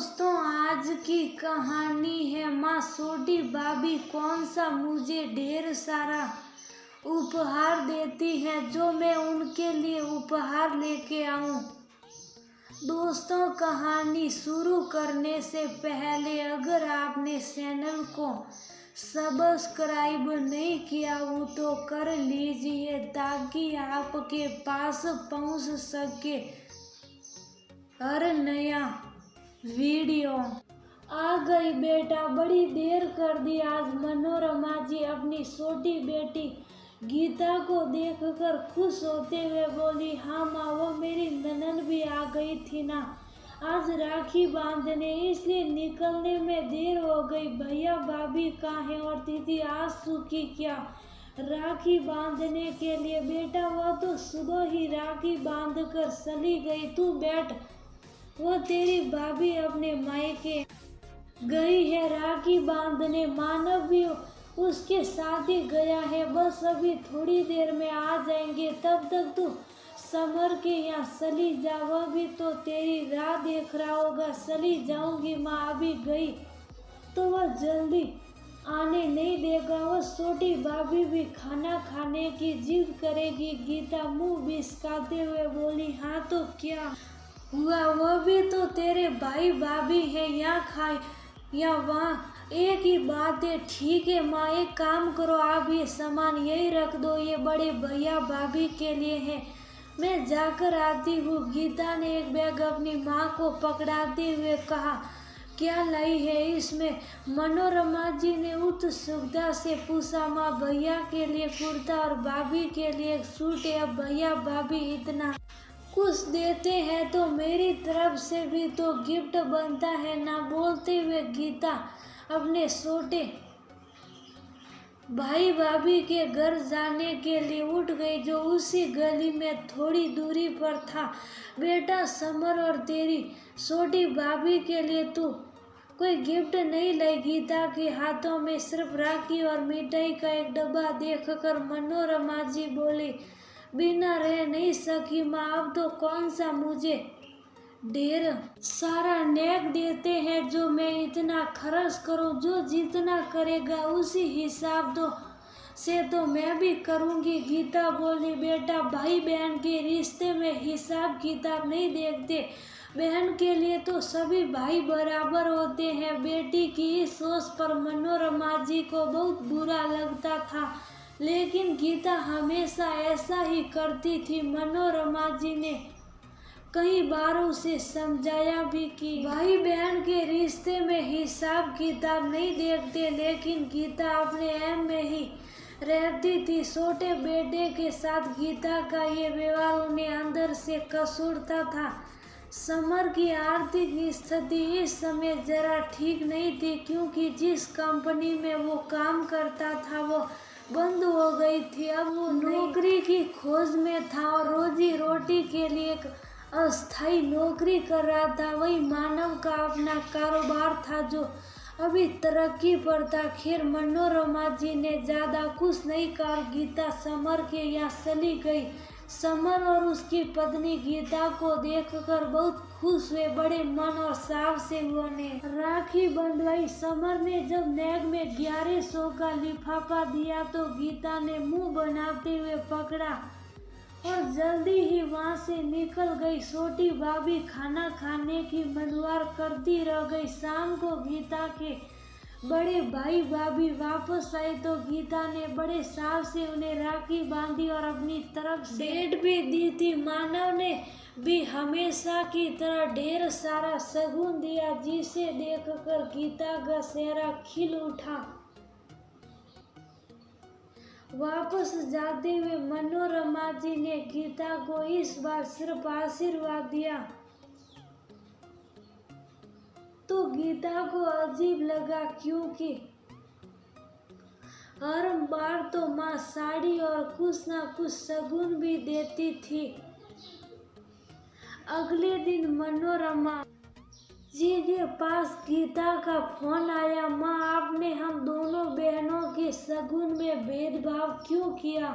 दोस्तों, आज की कहानी है माँ छोटी भाभी कौन सा मुझे ढेर सारा उपहार देती है जो मैं उनके लिए उपहार लेके आऊं। दोस्तों, कहानी शुरू करने से पहले अगर आपने चैनल को सब्सक्राइब नहीं किया हो तो कर लीजिए ताकि आपके पास पहुंच सके हर नया वीडियो। आ गई बेटा, बड़ी देर कर दी आज। मनोरमा जी अपनी छोटी बेटी गीता को देखकर खुश होते हुए बोली, हाँ माँ, वो मेरी ननद भी आ गई थी ना आज राखी बांधने, इसलिए निकलने में देर हो गई। भैया भाभी कहाँ हैं और दीदी आंसू की क्या राखी बांधने के लिए? बेटा वो तो सुबह ही राखी बांध कर चली गई, तू बैठ। वो तेरी भाभी अपने मायके गई है राखी बांधने, मानव भी उसके साथ ही गया है, बस अभी थोड़ी देर में आ जाएंगे, तब तक तू समर के यहाँ चली जा, वह भी तो तेरी राह देख रहा होगा। चली जाऊंगी माँ, अभी गई तो वह जल्दी आने नहीं देगा, वह छोटी भाभी भी खाना खाने की जिद करेगी। गीता मुंह बिस्काते हुए बोली, हाँ तो क्या हुआ, वह भी तो तेरे भाई भाभी है, यहाँ खाए या वहाँ एक ही बात है। ठीक है माँ, एक काम करो, आप ये सामान यही रख दो, ये बड़े भैया भाभी के लिए है, मैं जाकर आती हूँ। गीता ने एक बैग अपनी माँ को पकड़ाते हुए कहा, क्या लाई है इसमें? मनोरमा जी ने उत्सुकता से पूछा। माँ, भैया के लिए कुर्ता और भाभी के लिए एक सूट है। अब भैया भाभी इतना कुछ देते हैं तो मेरी तरफ से भी तो गिफ्ट बनता है ना। बोलते हुए गीता अपने छोटे भाई भाभी के घर जाने के लिए उठ गई, जो उसी गली में थोड़ी दूरी पर था। बेटा समर और तेरी छोटी भाभी के लिए तू कोई गिफ्ट नहीं लाई? गीता के हाथों में सिर्फ राखी और मिठाई का एक डब्बा देखकर मनोरमा जी बोली, बिना रह नहीं सकी माँ, अब तो कौन सा मुझे ढेर सारा नेक देते हैं जो मैं इतना खर्च करूं, जो जितना करेगा उसी हिसाब से तो मैं भी करूंगी। गीता बोली, बेटा भाई बहन के रिश्ते में हिसाब किताब नहीं देखते, बहन के लिए तो सभी भाई बराबर होते हैं। बेटी की इस सोच पर मनोरमा जी को बहुत बुरा लगता था, लेकिन गीता हमेशा ऐसा ही करती थी। मनोरमा जी ने कई बार उसे समझाया भी कि भाई बहन के रिश्ते में हिसाब किताब नहीं देखते, लेकिन गीता अपने एम में ही रहती थी। छोटे बेटे के साथ गीता का ये व्यवहार उन्हें अंदर से कसूरता था। समर की आर्थिक स्थिति इस समय जरा ठीक नहीं थी, क्योंकि जिस कंपनी में वो काम करता था वो बंद हो गई थी। अब वो नौकरी की खोज में था और रोजी रोटी के लिए एक अस्थायी नौकरी कर रहा था। वही मानव का अपना कारोबार था जो अभी तरक्की पर था। खैर, मनोरमा जी ने ज्यादा कुछ नहीं कहा, गीता समर के यहाँ चली गई। समर और उसकी पत्नी गीता को देखकर बहुत खुश हुए, बड़े मन और चाव से उन्होंने राखी बंधवाई। समर ने जब बैग में 1100 का लिफाफा दिया तो गीता ने मुंह बनाते हुए पकड़ा और जल्दी ही वहां से निकल गई। छोटी भाभी खाना खाने की मदवार करती रह गई। शाम को गीता के बड़े भाई भाभी वापस आए तो गीता ने बड़े चाव से उन्हें राखी बांधी और अपनी तरफ से भेंट भी दी थी। मानव ने भी हमेशा की तरह ढेर सारा शगुन दिया, जिसे देखकर गीता का चेहरा खिल उठा। वापस जाते हुए मनोरमा जी ने गीता को इस बार सिर्फ आशीर्वाद दिया तो गीता को अजीब लगा, क्योंकि हर बार तो माँ साड़ी और कुछ ना कुछ शगुन भी देती थी। अगले दिन मनोरमा जी के पास गीता का फोन आया। माँ, आपने हम दोनों बहनों के शगुन में भेदभाव क्यों किया?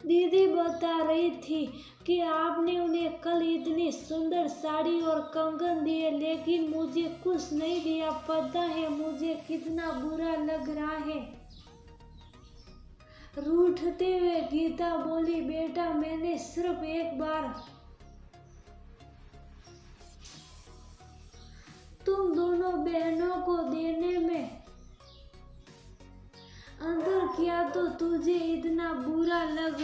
दीदी बता रही थी कि आपने उन्हें कल इतनी सुंदर साड़ी और कंगन दिए, लेकिन मुझे कुछ नहीं दिया। पता है मुझे कितना बुरा लग रहा है। रूठते हुए गीता बोली, बेटा मैंने सिर्फ एक बार तुम दोनों बहनों को देने में अंदर किया तो तुझे इतना बुरा लग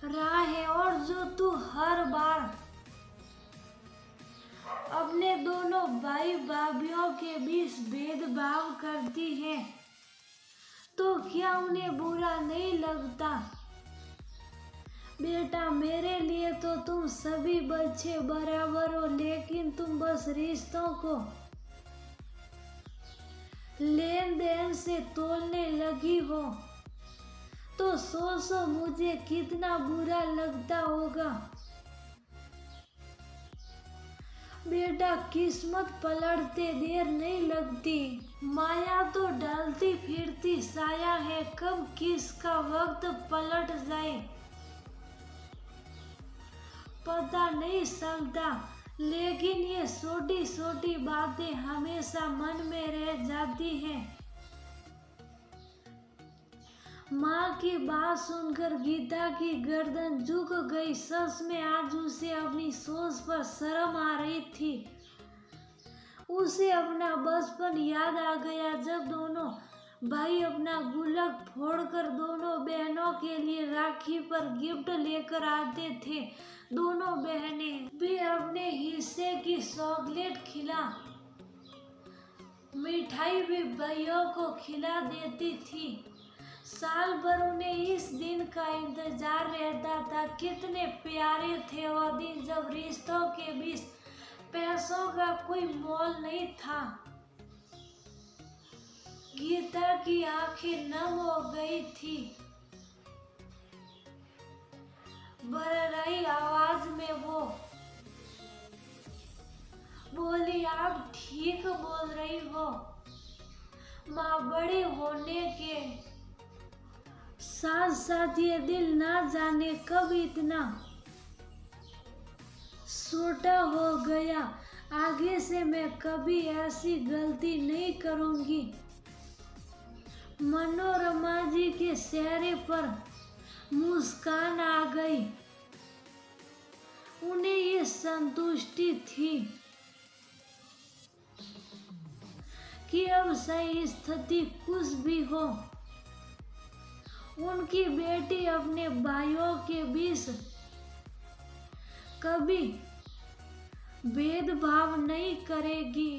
रहा है, और जो तू हर बार अपने दोनों भाई भाभीियों के बीच भेदभाव करती है, तो क्या उन्हें बुरा नहीं लगता? बेटा मेरे लिए तो तुम सभी बच्चे बराबर हो, लेकिन तुम बस रिश्तों को लेन देन से तोलने लगी हो, तो सोचो मुझे कितना बुरा लगता होगा। बेटा किस्मत पलटते देर नहीं लगती, माया तो ढलती फिरती साया है, कब किसका वक्त पलट जाए पता नहीं चलता। लेकिन ये छोटी छोटी बातें हमेशा मन में रह जाती हैं। माँ की बात सुनकर गीता की गर्दन झुक गई। सच में आज उसे अपनी सोच पर शर्म आ रही थी। उसे अपना बचपन याद आ गया, जब दोनों भाई अपना गुल्लक फोड़कर दोनों बहनों के लिए राखी पर गिफ्ट लेकर आते थे। दोनों बहनें भी अपने हिस्से की चॉकलेट खिला मिठाई भी भाइयों को खिला देती थी। साल भर उन्हें इस दिन का इंतजार रहता था। कितने प्यारे थे वो दिन, जब रिश्तों के बीच पैसों का कोई मोल नहीं था। गीता की आंखें नम हो गई थी। भर्राई आवाज में वो बोली, आप ठीक बोल रही हो माँ, बड़े होने के साथ साथ ये दिल ना जाने कब इतना छोटा हो गया। आगे से मैं कभी ऐसी गलती नहीं करूंगी। मनोरमा जी के चेहरे पर मुस्कान आ गई। उन्हें ये संतुष्टि थी कि अब सही स्थिति कुछ भी हो, उनकी बेटी अपने भाइयों के बीच कभी भेदभाव नहीं करेगी।